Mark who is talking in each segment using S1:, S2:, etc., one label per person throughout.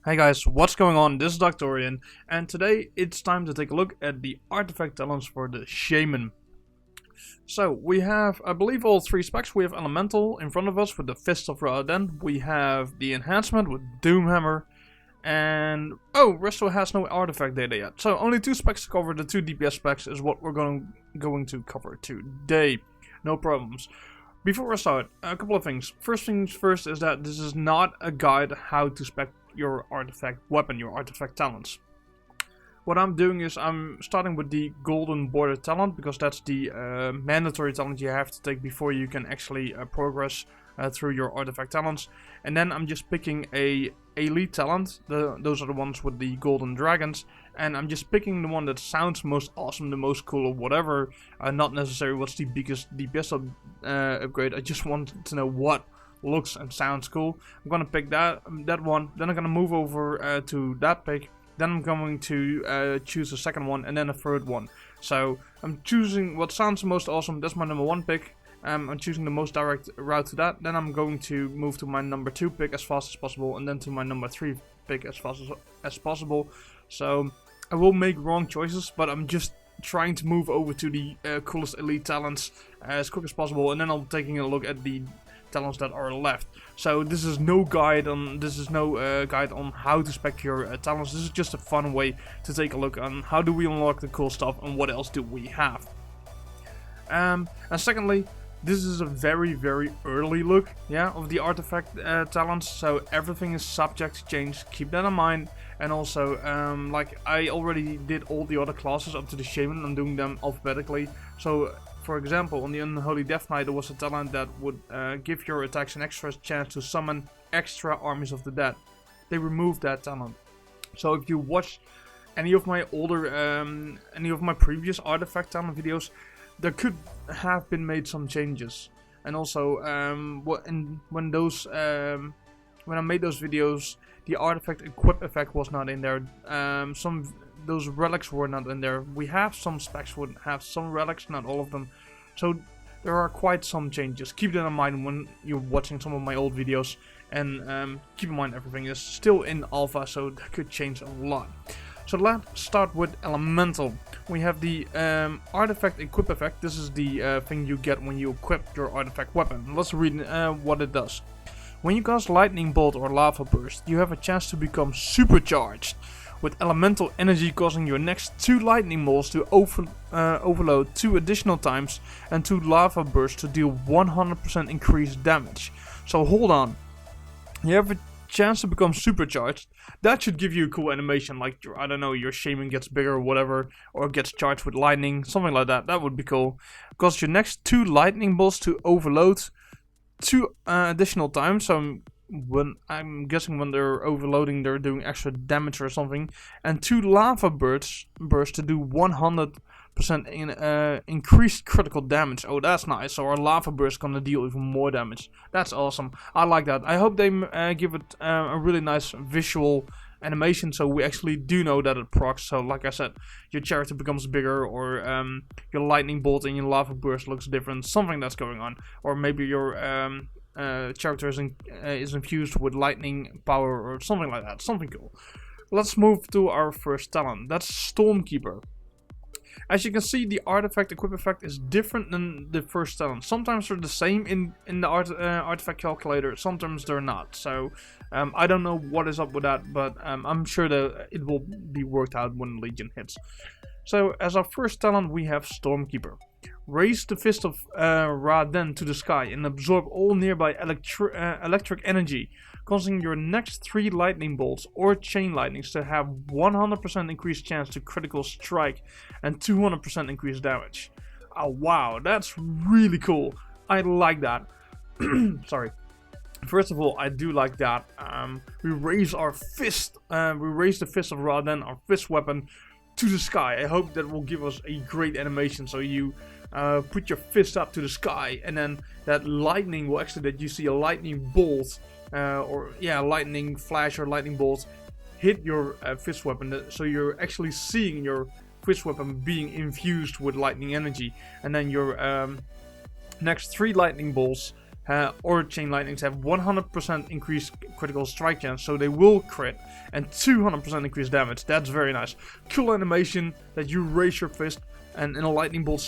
S1: Hey guys, what's going on? This is Doctorian, and today it's time to take a look at the artifact talents for the Shaman. So we have, I believe, all three specs. We have Elemental in front of us with the Fist of Ra-Den. We have the enhancement with Doomhammer, and Resto has no artifact data yet. So only two specs to cover. The two DPS specs is what we're going to cover today. No problems. Before I start, a couple of things. First things first is that this is not a guide how to spec your artifact weapon, your artifact talents. What I'm doing is I'm starting with the golden border talent, because that's the mandatory talent you have to take before you can actually progress through your artifact talents. And then I'm just picking a elite talent. Those are the ones with the golden dragons, and I'm just picking the one that sounds most awesome, the most cool, or whatever. Not necessarily what's the biggest DPS upgrade. I just want to know what looks and sounds cool. I'm gonna pick that one. Then I'm gonna move over to that pick. Then I'm going to choose a second one, and then a third one. So I'm choosing what sounds most awesome. That's my number one pick. I'm choosing the most direct route to that. Then I'm going to move to my number 2 pick as fast as possible, and then to my number 3 pick as fast as possible. So I will make wrong choices, but I'm just trying to move over to the coolest elite talents as quick as possible, and then I'm taking a look at the talents that are left. So this is no guide on guide on how to spec your talents. This is just a fun way to take a look on how do we unlock the cool stuff and what else do we have. And secondly, this is a very early look, of the artifact talents, so everything is subject to change. Keep that in mind. And also, like I already did all the other classes up to the Shaman. I'm doing them alphabetically. So for example, on the Unholy Death Knight, there was a talent that would give your attacks an extra chance to summon extra armies of the dead. They removed that talent. So if you watch any of my previous artifact talent videos, there could have been made some changes. And also, when I made those videos, the artifact equip effect was not in there. Those relics were not in there. We have some specs would have some relics, not all of them. So there are quite some changes. Keep that in mind when you're watching some of my old videos. And keep in mind everything is still in alpha, so that could change a lot. So let's start with Elemental. We have the artifact equip effect. This is the thing you get when you equip your artifact weapon. Let's read what it does. When you cast Lightning Bolt or Lava Burst, you have a chance to become supercharged, with elemental energy causing your next 2 lightning bolts to overload 2 additional times, and 2 lava bursts to deal 100% increased damage. So hold on, you have a chance to become supercharged. That should give you a cool animation, like I don't know, your Shaman gets bigger or whatever, or gets charged with lightning, something like that. That would be cool. Cause your next 2 lightning bolts to overload 2 additional times. So I'm guessing when they're overloading, they're doing extra damage or something. And 2 lava bursts to do 100% increased critical damage. Oh, that's nice. So our lava burst gonna deal even more damage. That's awesome. I like that. I hope they give it a really nice visual animation, so we actually do know that it procs. So like I said, your character becomes bigger, or your lightning bolt and your lava burst looks different. Something that's going on, or maybe your character is infused with lightning power or something like that. Something cool. Let's move to our first talent. That's Stormkeeper. As you can see, the artifact equip effect is different than the first talent. Sometimes they're the same in the artifact calculator, sometimes they're not. So I don't know what is up with that, but I'm sure that it will be worked out when Legion hits. So as our first talent, we have Stormkeeper. Raise the Fist of Ra-Den to the sky and absorb all nearby electric energy, causing your next 3 lightning bolts or chain lightnings to have 100% increased chance to critical strike and 200% increased damage. Oh wow, that's really cool. I like that. Sorry. First of all, I do like that. We raise our fist. We raise the Fist of Ra-Den, our fist weapon, to the sky. I hope that will give us a great animation. So you put your fist up to the sky, and then that lightning will actually, that you see a lightning bolt, lightning flash or lightning bolt hit your fist weapon. So you're actually seeing your fist weapon being infused with lightning energy, and then your next 3 lightning bolts or chain lightnings have 100% increased critical strike chance, so they will crit, and 200% increased damage. That's very nice. Cool animation that you raise your fist and a lightning bolt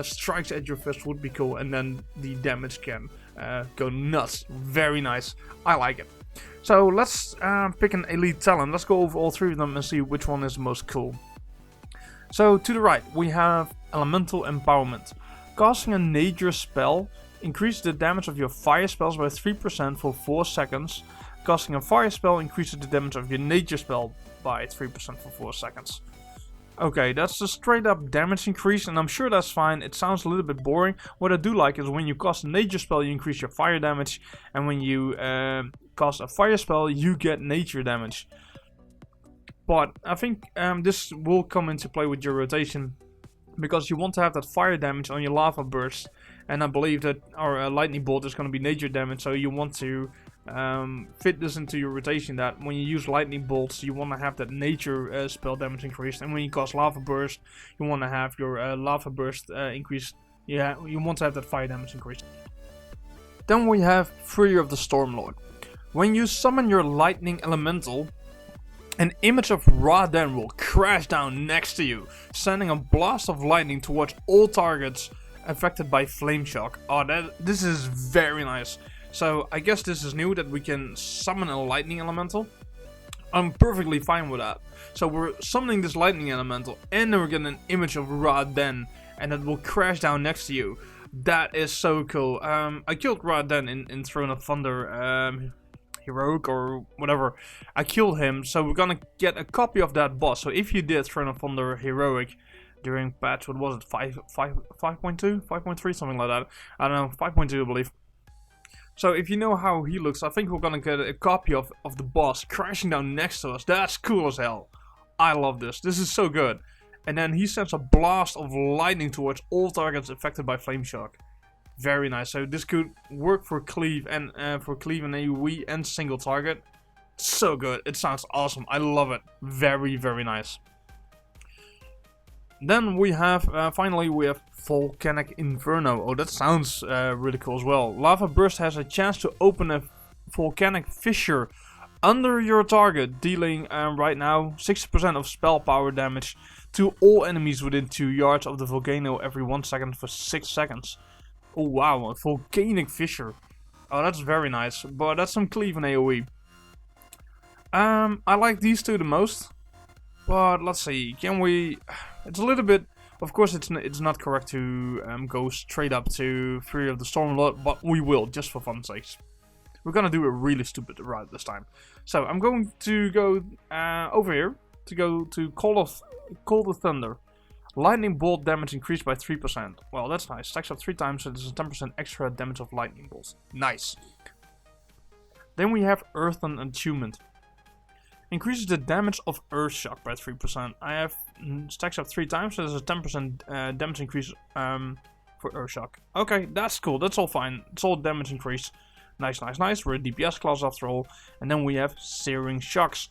S1: strikes at your fist would be cool, and then the damage can go nuts. Very nice. I like it. So let's pick an elite talent. Let's go over all three of them and see which one is the most cool. So to the right we have Elemental Empowerment. Casting a nature spell increases the damage of your fire spells by 3% for 4 seconds. Casting a fire spell increases the damage of your nature spell by 3% for 4 seconds. Okay, that's a straight up damage increase, and I'm sure that's fine. It sounds a little bit boring. What I do like is when you cast a nature spell you increase your fire damage, and when you cast a fire spell you get nature damage. But I think this will come into play with your rotation, because you want to have that fire damage on your lava burst, and I believe that our lightning bolt is going to be nature damage, so you want to fit this into your rotation, that when you use lightning bolts you want to have that nature spell damage increased, and when you cast lava burst you want to have your lava burst increased. Yeah, you want to have that fire damage increased. Then we have Fury of the Stormlord. When you summon your lightning elemental, an image of Ra-Den will crash down next to you, sending a blast of lightning towards all targets affected by flame shock. Oh, this is very nice. So I guess this is new, that we can summon a lightning elemental. I'm perfectly fine with that. So we're summoning this lightning elemental, and then we're getting an image of Ra-Den, and it will crash down next to you. That is so cool. I killed Ra-Den in Throne of Thunder. Heroic or whatever. I killed him, so we're gonna get a copy of that boss. So if you did Throne of Thunder Heroic during patch, what was it, 5.2, 5.3, something like that. I don't know, 5.2 I believe. So if you know how he looks, I think we're gonna get a copy of the boss crashing down next to us. That's cool as hell. I love this. This is so good. And then he sends a blast of lightning towards all targets affected by flame shock. Very nice. So this could work for cleave and AoE and single target. So good. It sounds awesome. I love it. Very, very nice. Then we have finally we have Volcanic Inferno. Oh, that sounds really cool as well. Lava Burst has a chance to open a volcanic fissure under your target, dealing right now 60% of spell power damage to all enemies within 2 yards of the volcano every 1 second for 6 seconds. Oh wow, a volcanic fissure. Oh, that's very nice, but that's some cleave and AoE. I like these two the most, but let's see, can we... It's a little bit... Of course it's not correct to go straight up to Fury of the Stormlord, but we will, just for fun's sake. We're gonna do a really stupid route this time. So, I'm going to go over here, to go to Call of Thunder. Lightning bolt damage increased by 3%. Well, that's nice. Stacks up 3 times, so there's a 10% extra damage of lightning bolts. Nice. Then we have Earthen Attunement. Increases the damage of Earth Shock by 3%. I have stacks up 3 times, so there's a 10% damage increase for Earth Shock. Okay, that's cool. That's all fine. It's all damage increase. Nice, nice, nice. We're a DPS class after all. And then we have Searing Shocks.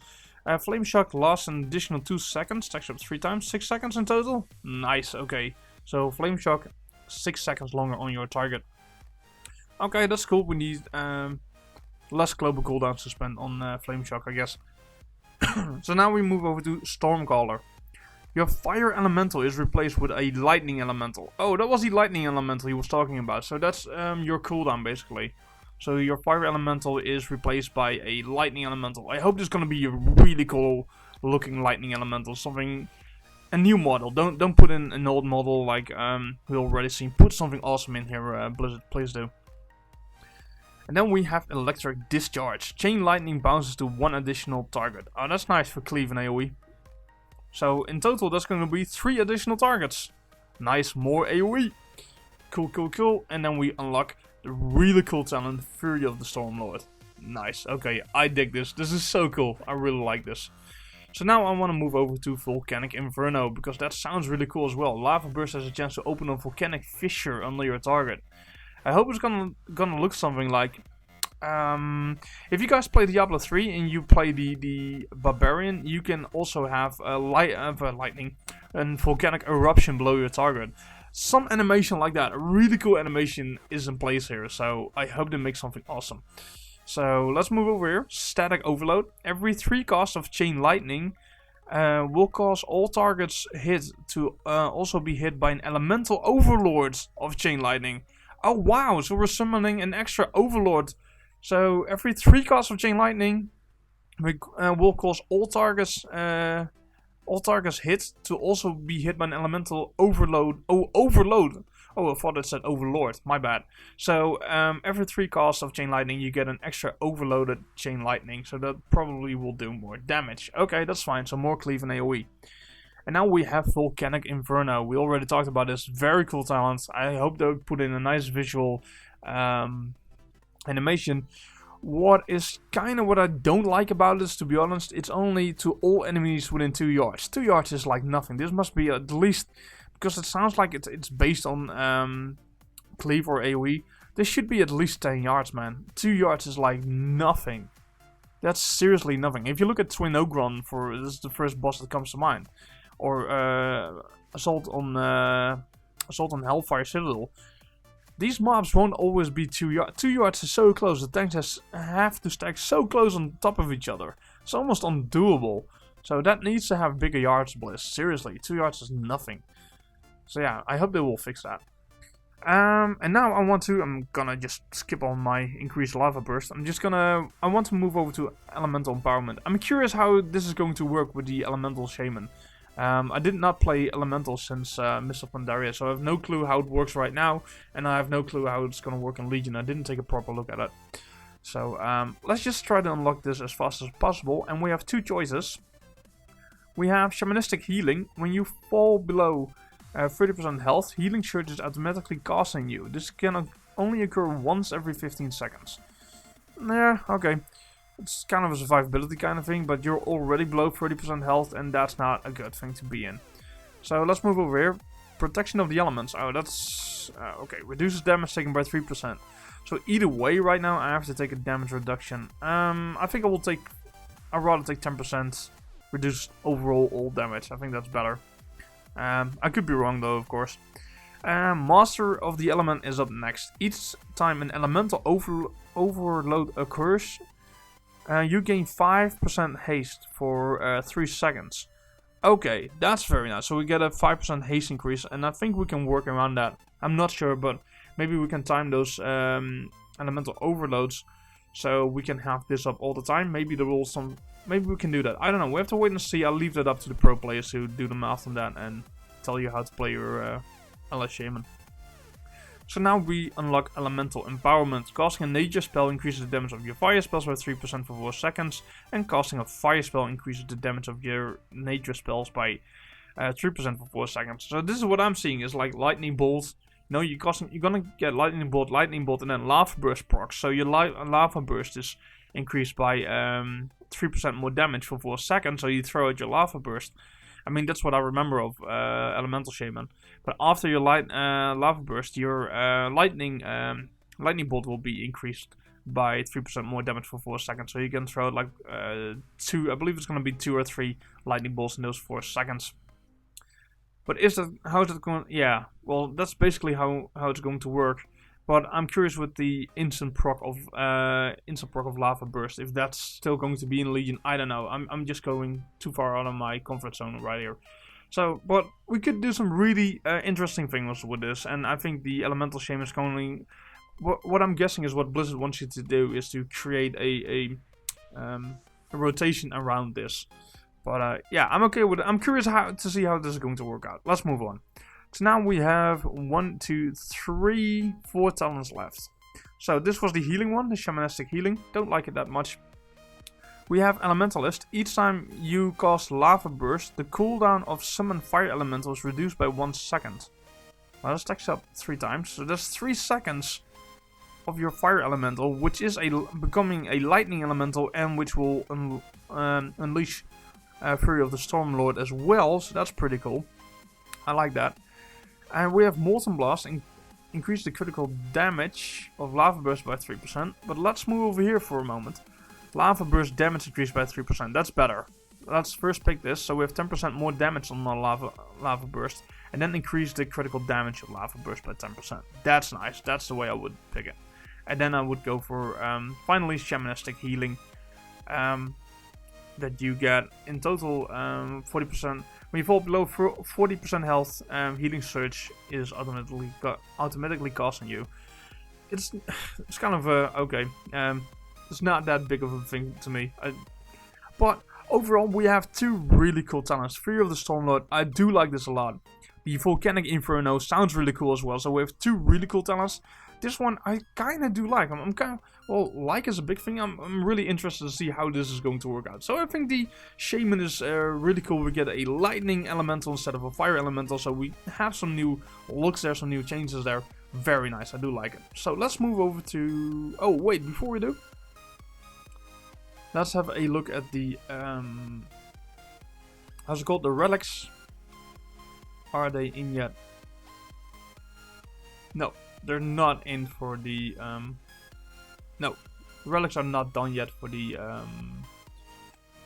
S1: Flame Shock lasts an additional 2 seconds, stacks up 3 times, 6 seconds in total. Nice, okay. So Flame Shock, 6 seconds longer on your target. Okay, that's cool. We need less global cooldowns to spend on Flame Shock, I guess. So now we move over to Stormcaller. Your fire elemental is replaced with a lightning elemental. Oh, that was the lightning elemental he was talking about. So that's your cooldown basically. So your fire elemental is replaced by a lightning elemental. I hope this is gonna be a really cool looking lightning elemental. Something, a new model. Don't put in an old model like we already seen. Put something awesome in here, Blizzard. Please do. And then we have Electric Discharge. Chain lightning bounces to 1 additional target. Oh, that's nice for cleave and AoE. So in total, that's going to be 3 additional targets. Nice, more AoE. Cool, cool, cool. And then we unlock the really cool talent, Fury of the Stormlord. Nice. Okay, I dig this. This is so cool. I really like this. So now I want to move over to Volcanic Inferno, because that sounds really cool as well. Lava Burst has a chance to open a volcanic fissure under your target. I hope it's gonna look something like... if you guys play Diablo 3 and you play the Barbarian, you can also have a lightning and volcanic eruption below your target. some animation like that, a really cool animation is in place here. So I hope they make something awesome. So let's move over here. Static overload. Every 3 casts of chain lightning will cause all targets hit to also be hit by an elemental overlord of chain lightning. Oh wow, so we're summoning an extra overlord. So every 3 casts of chain lightning will cause all targets hit to also be hit by an elemental overload. Oh, overload. Oh, I thought it said overlord. My bad. So every 3 casts of chain lightning, you get an extra overloaded chain lightning. So that probably will do more damage. Okay, that's fine. So more cleave and AoE. And now we have Volcanic Inferno. We already talked about this. Very cool talent. I hope they put in a nice visual animation. What is kind of what I don't like about this, to be honest, it's only to all enemies within 2 yards. 2 yards is like nothing. This must be at least, because it sounds like it's based on cleave or AoE. This should be at least 10 yards, man. 2 yards is like nothing. That's seriously nothing. If you look at Twin Ogron, this is the first boss that comes to mind, or Assault on Hellfire Citadel. These mobs won't always be 2 yards. 2 yards is so close. The tanks have to stack so close on top of each other. It's almost undoable. So that needs to have bigger yards, Bliss. Seriously, 2 yards is nothing. So yeah, I hope they will fix that. And now I'm gonna just skip on my increased lava burst. I want to move over to elemental empowerment. I'm curious how this is going to work with the elemental shaman. I did not play elemental since Mist of Pandaria, so I have no clue how it works right now, and I have no clue how it's gonna work in Legion. I didn't take a proper look at it. So let's just try to unlock this as fast as possible, and we have 2 choices. We have Shamanistic Healing. When you fall below 30% health, Healing Surge is automatically casting you. This can only occur once every 15 seconds. Yeah, okay. It's kind of a survivability kind of thing, but you're already below 30% health, and that's not a good thing to be in. So let's move over here. Protection of the Elements. Oh, that's... okay, reduces damage taken by 3%. So either way, right now, I have to take a damage reduction. I think I'd rather take 10%, reduce overall all damage. I think that's better. I could be wrong, though, of course. Master of the Element is up next. Each time an elemental overload occurs, you gain 5% haste for 3 seconds. Okay, that's very nice. So we get a 5% haste increase, and I think we can work around that. I'm not sure, but maybe we can time those elemental overloads so we can have this up all the time. Maybe we can do that. I don't know. We have to wait and see. I'll leave that up to the pro players who do the math on that and tell you how to play your LS Shaman. So now we unlock Elemental Empowerment. Casting a nature spell increases the damage of your fire spells by 3% for 4 seconds. And casting a fire spell increases the damage of your nature spells by 3% for 4 seconds. So this is what I'm seeing, is like Lightning Bolt. You know, you're gonna get Lightning Bolt, and then Lava Burst procs. So your Lava Burst is increased by 3% more damage for 4 seconds. So you throw out your Lava Burst. I mean, that's what I remember of Elemental Shaman. But after your Lava Burst, your Lightning Bolt will be increased by 3% more damage for 4 seconds. So you can throw like 2, I believe it's going to be 2 or 3 Lightning Bolts in those 4 seconds. But how is it going? Yeah, well, that's basically how it's going to work. But I'm curious with the instant proc of Lava Burst, if that's still going to be in Legion. I don't know. I'm just going too far out of my comfort zone right here. So, but we could do some really interesting things with this, and I think the Elemental Shaman is going. What I'm guessing is what Blizzard wants you to do is to create a rotation around this. But yeah, I'm okay with it. I'm curious to see how this is going to work out. Let's move on. So now we have 1, 2, 3, 4 talents left. So this was the healing one, the Shamanistic Healing. Don't like it that much. We have Elementalist. Each time you cast Lava Burst, the cooldown of Summon Fire Elemental is reduced by 1 second. Well, that stacks up 3 times. So that's 3 seconds of your Fire Elemental, which is becoming a Lightning Elemental, and which will unleash Fury of the Stormlord as well. So that's pretty cool. I like that. And we have Molten Blast, increase the critical damage of Lava Burst by 3%. But let's move over here for a moment. Lava Burst damage increased by 3%. That's better. Let's first pick this. So we have 10% more damage on the Lava Burst. and then increase the critical damage of Lava Burst by 10%. That's nice. That's the way I would pick it. And then I would go for finally Shamanistic Healing. That you get in total 40%. When you fall below 40% health, Healing Surge is automatically costing you. It's kind of okay. It's not that big of a thing to me. But overall, we have 2 really cool talents. 3 of the Stormlord. I do like this a lot. The Volcanic Inferno sounds really cool as well. So we have 2 really cool talents. This one I kind of do like. I'm kind of, well, like is a big thing. I'm really interested to see how this is going to work out. So I think the Shaman is really cool. We get a lightning elemental instead of a fire elemental. So we have some new looks there, some new changes there. Very nice. I do like it. So let's move over to... Oh, wait, before we do, let's have a look at the... how's it called? The relics. Are they in yet? No. They're not in for the no, relics are not done yet for the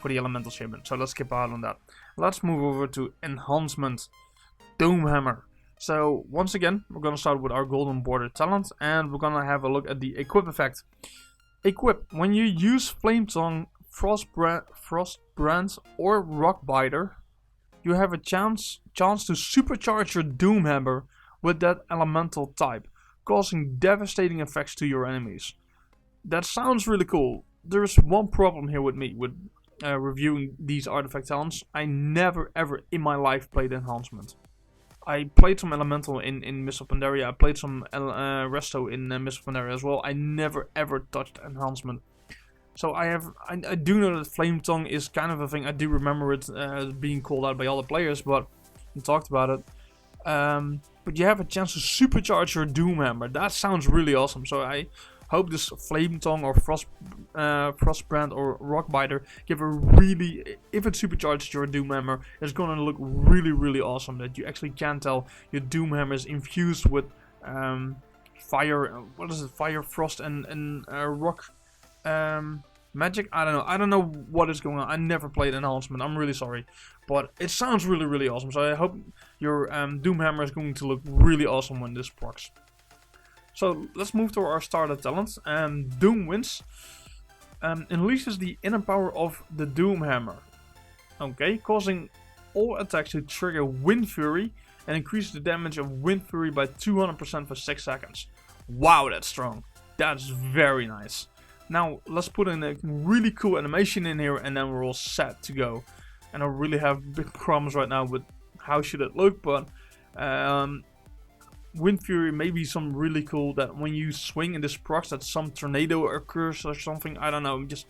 S1: elemental shaman. So let's skip out on that. Let's move over to enhancement, Doomhammer. So once again, we're gonna start with our golden border talent, and we're gonna have a look at the equip effect. Equip: when you use Flame Tongue, Frostbrand, or Rockbiter, you have a chance to supercharge your Doomhammer with that elemental type, causing devastating effects to your enemies. That sounds really cool. There's one problem here with me with reviewing these artifact talents. I never ever in my life played enhancement. I played some elemental in Mist of Pandaria. I played some resto in Mist of Pandaria as well. I never ever touched enhancement. So I do know that Flame Tongue is kind of a thing. I do remember it being called out by other players, but we talked about it. But you have a chance to supercharge your Doomhammer. That sounds really awesome. So I hope this Flame Tongue or Frostbrand or Rockbiter give a really, if it supercharges your Doomhammer, it's gonna look really, really awesome. That you actually can tell your Doomhammer is infused with fire. What is it? Fire, frost, and rock magic. I don't know what is going on. I never played enhancement. I'm really sorry, but it sounds really, really awesome. So I hope your Doomhammer is going to look really awesome when this procs. So let's move to our starter talent. Doom Winds unleashes the inner power of the Doomhammer. Okay, causing all attacks to trigger Wind Fury and increase the damage of Wind Fury by 200% for 6 seconds. Wow, that's strong. That's very nice. Now let's put in a really cool animation in here, and then we're all set to go. And I really have big problems right now with how should it look, but Wind Fury may be some really cool that when you swing in this procs that some tornado occurs or something. I don't know. I'm just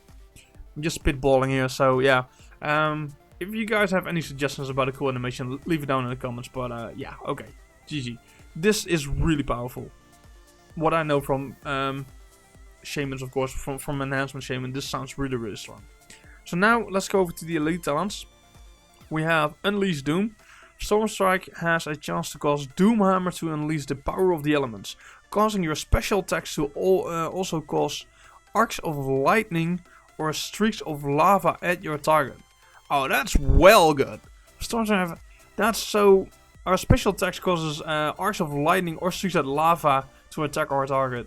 S1: spitballing here. So yeah. If you guys have any suggestions about a cool animation, leave it down in the comments. But yeah, okay. GG. This is really powerful. What I know from Shamans, of course, from Enhancement Shaman, this sounds really, really strong. So now let's go over to the elite talents. We have Unleash Doom. Stormstrike has a chance to cause Doomhammer to unleash the power of the elements, causing your special attacks to also cause arcs of lightning or streaks of lava at your target. Oh, that's well good. Stormstrike, that's so. Our special attacks causes arcs of lightning or streaks of lava to attack our target.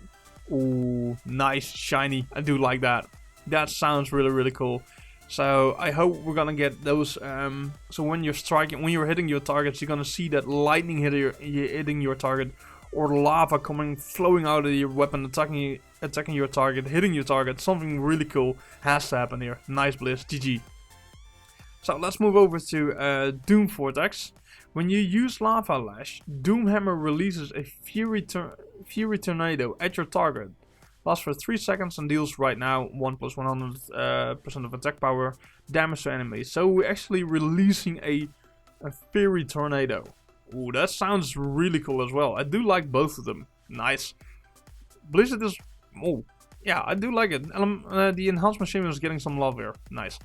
S1: Ooh, nice, shiny. I do like that. That sounds really, really cool. So I hope we're gonna get those. So when you're striking, when you're hitting your targets, you're gonna see that lightning hitting your target, or lava flowing out of your weapon, attacking your target, hitting your target. Something really cool has to happen here. Nice, Blizz. GG. So let's move over to Doom Vortex. When you use Lava Lash, Doomhammer releases a Fury Tornado at your target. Lasts for 3 seconds and deals right now 1 plus 100% of attack power damage to enemies. So we're actually releasing a Fury Tornado. Ooh, that sounds really cool as well. I do like both of them. Nice. Blizzard is... Oh, yeah, I do like it. The Enhancement Shaman is getting some love here. Nice.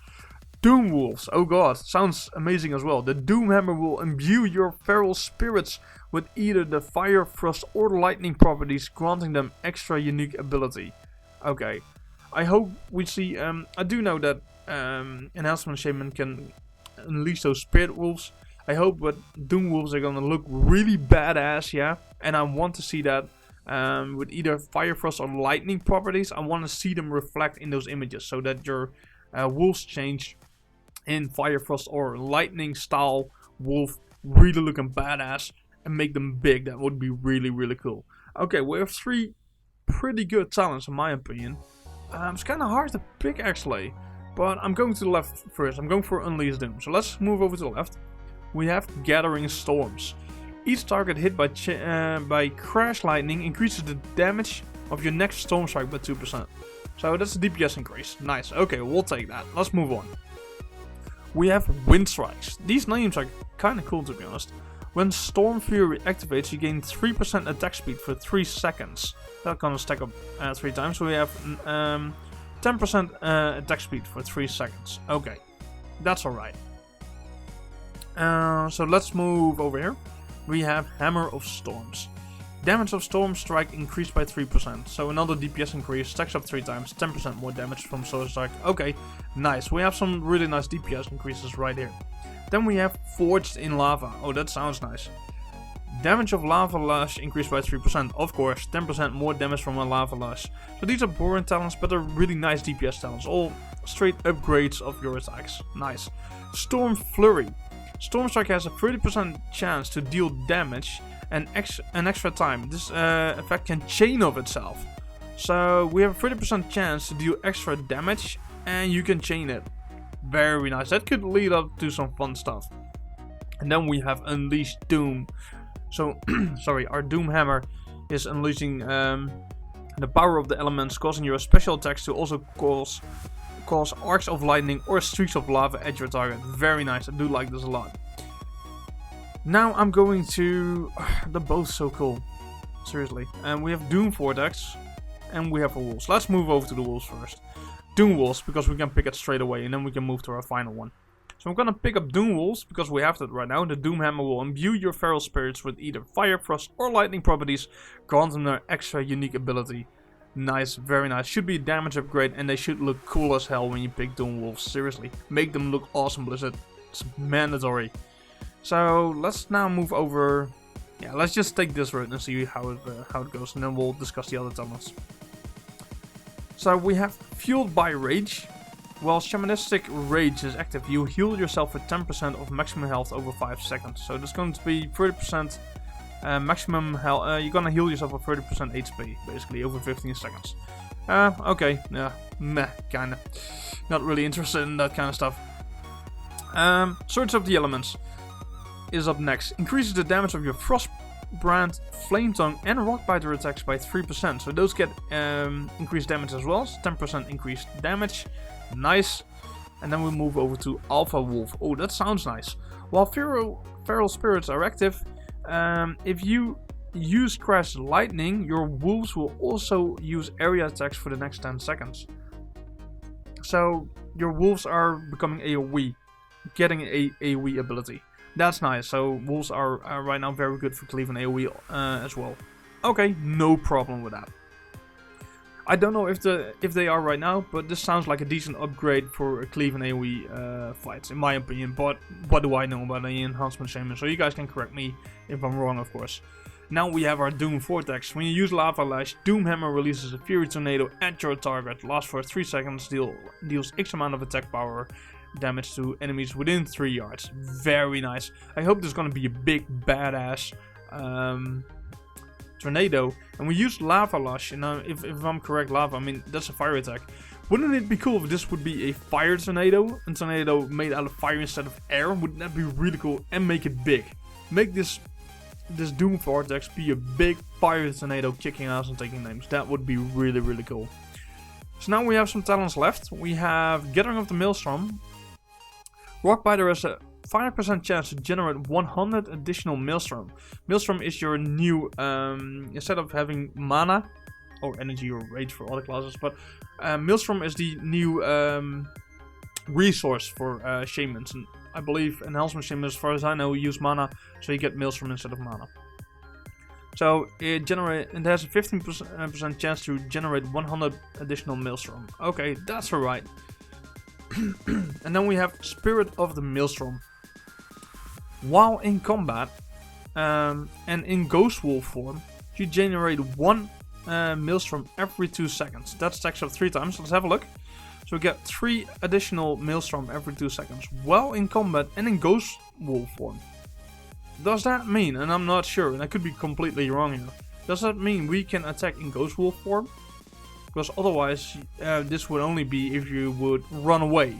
S1: Doom Wolves. Oh god, sounds amazing as well. The Doomhammer will imbue your feral spirits with either the fire, frost, or lightning properties, granting them extra unique ability. Okay, I hope we see. I do know that Enhancement Shaman can unleash those spirit wolves. I hope that Doom Wolves are gonna look really badass, yeah. And I want to see that with either Fire Frost or Lightning properties. I want to see them reflect in those images so that your wolves change in Fire Frost or Lightning style wolf, really looking badass, and make them big. That would be really, really cool. Okay, we have 3 pretty good talents in my opinion. It's kind of hard to pick actually, but I'm going to the left first. I'm going for Unleash Doom. So let's move over to the left. We have Gathering Storms. Each target hit by Crash Lightning increases the damage of your next Storm Strike by 2%. So that's a DPS increase. Nice. Okay, we'll take that. Let's move on. We have Wind Strikes. These names are kind of cool to be honest. When Storm Fury activates, you gain 3% attack speed for 3 seconds. That's gonna stack up 3 times. So we have 10% attack speed for 3 seconds. Okay, that's alright. So let's move over here. We have Hammer of Storms. Damage of Storm Strike increased by 3%. So another DPS increase, stacks up 3 times, 10% more damage from Storm Strike. Okay, nice. We have some really nice DPS increases right here. Then we have Forged in Lava. Oh, that sounds nice. Damage of Lava Lush increased by 3%. Of course, 10% more damage from a Lava Lush. So these are boring talents, but they're really nice DPS talents. All straight upgrades of your attacks. Nice. Storm Flurry. Storm Strike has a 30% chance to deal damage and an extra time. This effect can chain of itself. So we have a 30% chance to deal extra damage and you can chain it. Very nice. That could lead up to some fun stuff. And then we have Unleash Doom. So, sorry, our Doom Hammer is unleashing the power of the elements, causing your special attacks to also cause arcs of lightning or streaks of lava at your target. Very nice. I do like this a lot. Now I'm going to... They're both so cool. Seriously. And we have Doom Vortex and we have a Wolves. Let's move over to the Wolves first. Doom Wolves, because we can pick it straight away and then we can move to our final one. So I'm gonna pick up Doom Wolves because we have that right now. The Doom Hammer will imbue your feral spirits with either Fire, Frost or Lightning properties, granting them their extra unique ability. Nice, very nice. Should be a damage upgrade and they should look cool as hell when you pick Doom Wolves. Seriously, make them look awesome, Blizzard. It's mandatory. So let's now move over. Yeah, let's just take this route and see how it goes, and then we'll discuss the other talents. So we have Fueled by Rage. While Shamanistic Rage is active, you heal yourself with 10% of maximum health over 5 seconds. So there's going to be 30% maximum health. You're gonna heal yourself with 30% HP, basically, over 15 seconds. Okay, yeah, meh, kinda. Not really interested in that kind of stuff. Search of the Elements is up next. Increases the damage of your Frostbrand, Flame Tongue and Rockbiter attacks by 3%. So those get increased damage as well. So 10% increased damage. Nice. And then we move over to Alpha Wolf. Oh, that sounds nice. While feral spirits are active, if you use Crash Lightning, your wolves will also use area attacks for the next 10 seconds. So your wolves are becoming AoE, getting a AoE ability. That's nice. So wolves are right now very good for cleaving AoE as well. Okay, no problem with that. I don't know if they are right now, but this sounds like a decent upgrade for cleaving AoE fights, in my opinion. But what do I know about the enhancement Shaman? So you guys can correct me if I'm wrong, of course. Now we have our Doom Vortex. When you use Lava Lash, Doom Hammer releases a Fury Tornado at your target. Lasts for 3 seconds, deals X amount of attack power damage to enemies within 3 yards. Very nice. I hope there's gonna be a big badass tornado, and we use Lava Lush. And if I'm correct, lava, I mean that's a fire attack. Wouldn't it be cool if this would be a fire tornado? A tornado made out of fire instead of air? Wouldn't that be really cool? And make it big. Make this Doom Vortex be a big fire tornado kicking ass and taking names. That would be really, really cool. So now we have some talents left. We have Gathering of the Maelstrom. Rockbiter has a 5% chance to generate 100 additional Maelstrom. Maelstrom is your new, instead of having mana, or energy or rage for other classes, but Maelstrom is the new resource for Shamans. And I believe enhancement Shamans, as far as I know, use mana, so you get Maelstrom instead of mana. So it has a 15% chance to generate 100 additional Maelstrom. Okay, that's alright. And then we have Spirit of the Maelstrom. while in combat and in Ghost Wolf form, you generate 1 Maelstrom every 2 seconds. That stacks up 3 times. Let's have a look. So we get 3 additional Maelstrom every 2 seconds while in combat and in Ghost Wolf form. Does that mean, and I'm not sure, and I could be completely wrong here, does that mean we can attack in Ghost Wolf form? Because otherwise, this would only be if you would run away.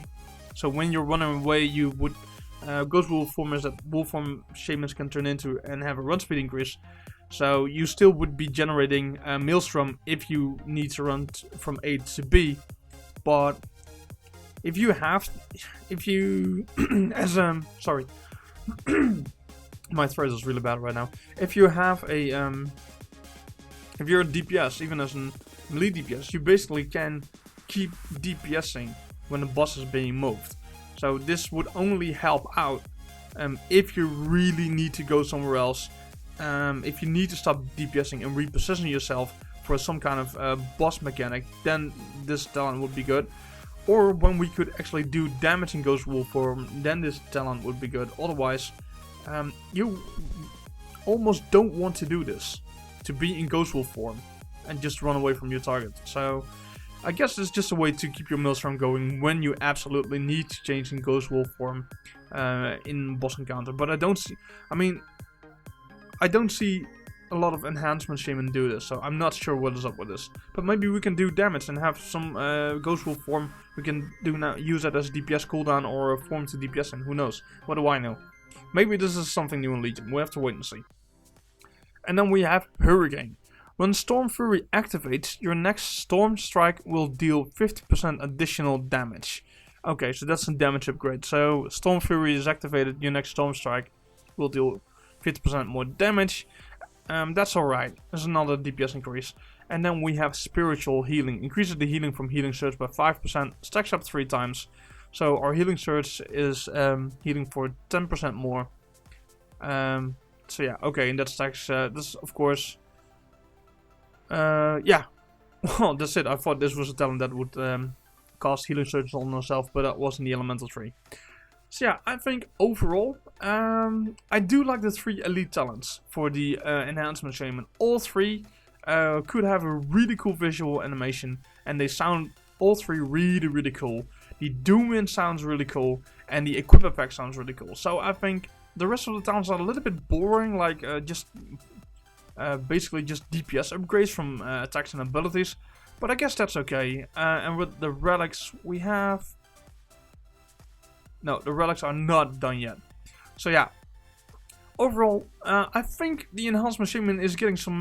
S1: So when you're running away, you would... Ghost Wolf form is that wolf form shamans can turn into and have a run speed increase. So you still would be generating Maelstrom if you need to run from A to B. But if you sorry, my throat is really bad right now. If you have a if you're a DPS, even as a melee DPS, you basically can keep DPSing when the boss is being moved. So this would only help out if you really need to go somewhere else. If you need to stop DPSing and reposition yourself for some kind of boss mechanic, then this talent would be good. Or when we could actually do damage in Ghost Wolf form, then this talent would be good. Otherwise, you almost don't want to do this, to be in Ghost Wolf form and just run away from your target. So I guess it's just a way to keep your Maelstrom going when you absolutely need to change in Ghost Wolf form in boss encounter. But I don't see, I don't see a lot of enhancement shaman do this, so I'm not sure what is up with this. But maybe we can do damage and have some Ghost Wolf form we can do now, use that as a DPS cooldown or a form to DPS in, who knows? What do I know? Maybe this is something new in Legion, we'll have to wait and see. And then we have Hurricane. When Storm Fury activates, your next Storm Strike will deal 50% additional damage. Okay, so that's a damage upgrade. So Storm Fury is activated, your next Storm Strike will deal 50% more damage. That's alright, there's another DPS increase. And then we have Spiritual Healing. Increases the healing from Healing Surge by 5%, stacks up 3 times. So our Healing Surge is healing for 10% more. So yeah, okay, and that stacks, this of course... yeah, well, that's it. I thought this was a talent that would cast Healing Surge on herself, but that wasn't the elemental tree. So yeah, I think overall, I do like the 3 elite talents for the enhancement shaman. All 3 could have a really cool visual animation, and they sound all 3 really cool. The Doomwind sounds really cool, and the equip effect sounds really cool. So I think the rest of the talents are a little bit boring, like basically just DPS upgrades from attacks and abilities, but I guess that's okay. And with the relics we have... No, the relics are not done yet. So yeah, overall, I think the enhancement shaman is getting some,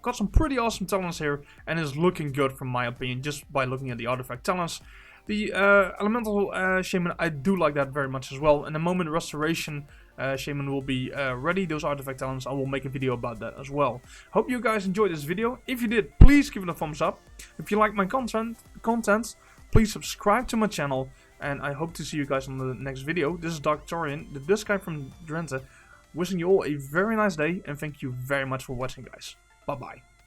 S1: got some pretty awesome talents here, and is looking good from my opinion, just by looking at the artifact talents. The elemental shaman, I do like that very much as well. And the moment restoration shaman will be ready, those artifact talents, I will make a video about that as well. Hope you guys enjoyed this video. If you did, please give it a thumbs up. If you like my content, please subscribe to my channel. And I hope to see you guys on the next video. This is Darktorian, this guy from Drenthe, wishing you all a very nice day, and thank you very much for watching, guys. Bye bye.